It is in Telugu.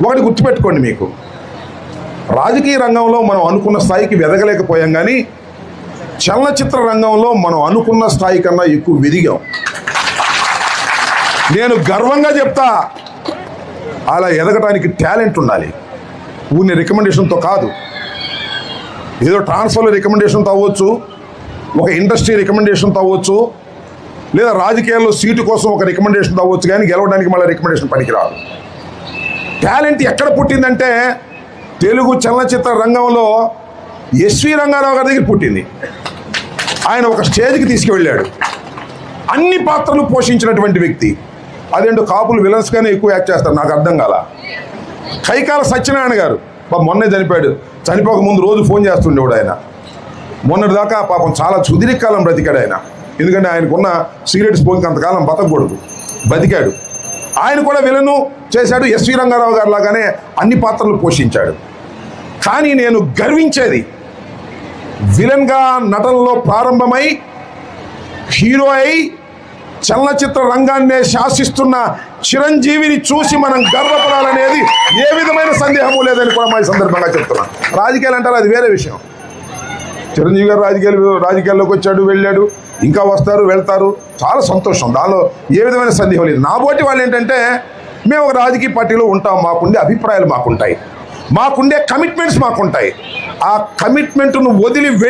ఒకటి గుర్తుపెట్టుకోండి, మీకు రాజకీయ రంగంలో మనం అనుకున్న స్థాయికి ఎదగలేకపోయాం, కానీ చలనచిత్ర రంగంలో మనం అనుకున్న స్థాయి కన్నా ఎక్కువ ఎదిగాం. నేను గర్వంగా చెప్తా, అలా ఎదగటానికి టాలెంట్ ఉండాలి. ఊరిని రికమెండేషన్తో కాదు, ఏదో ట్రాన్స్ఫర్లో రికమెండేషన్తో అవ్వచ్చు, ఒక ఇండస్ట్రీ రికమెండేషన్తో అవ్వచ్చు, లేదా రాజకీయాల్లో సీటు కోసం ఒక రికమెండేషన్తో అవ్వచ్చు, కానీ గెలవడానికి మళ్ళీ రికమెండేషన్ పనికిరాదు. టాలెంట్ ఎక్కడ పుట్టిందంటే తెలుగు చలనచిత్ర రంగంలో ఎస్వి రంగారావు గారి దగ్గర పుట్టింది. ఆయన ఒక స్టేజ్కి తీసుకువెళ్ళాడు, అన్ని పాత్రలు పోషించినటువంటి వ్యక్తి. అదేంటో కాపులు విలన్స్గానే ఎక్కువ యాక్ట్ చేస్తారు, నాకు అర్థం కాల. కైకాల సత్యనారాయణ గారు మొన్నే చనిపోయాడు, చనిపోక ముందు రోజు ఫోన్ చేస్తుండేవాడు ఆయన. మొన్నటి దాకా పాపం చాలా సుదీర్ఘకాలం బ్రతికాడు ఆయన, ఎందుకంటే ఆయనకున్న సిగరెట్ స్మోకింగ్ అంతకాలం బతకూడదు, బతికాడు. ఆయన కూడా విలను చేశాడు, ఎస్వి రంగారావు గారు లాగానే అన్ని పాత్రలు పోషించాడు. కానీ నేను గర్వించేది, విలన్గా నటనలో ప్రారంభమై హీరో అయి చలనచిత్ర రంగాన్నే శాసిస్తున్న చిరంజీవిని చూసి మనం గర్వపడాలనేది ఏ విధమైన సందేహము లేదని కూడా మా సందర్భంగా చెప్తున్నాను. రాజకీయాలు అంటారు, అది వేరే విషయం. చిరంజీవి గారు రాజకీయాల్లోకి వచ్చాడు, వెళ్ళాడు, ఇంకా వస్తారు, వెళ్తారు, చాలా సంతోషం, దానిలో ఏ విధమైన సందేహం లేదు. నా బోటి వాళ్ళు ఏంటంటే, మేము ఒక రాజకీయ పార్టీలో ఉంటాం, మాకుండే అభిప్రాయాలు మాకుంటాయి, మాకుండే కమిట్మెంట్స్ మాకుంటాయి. ఆ కమిట్మెంట్ను వదిలి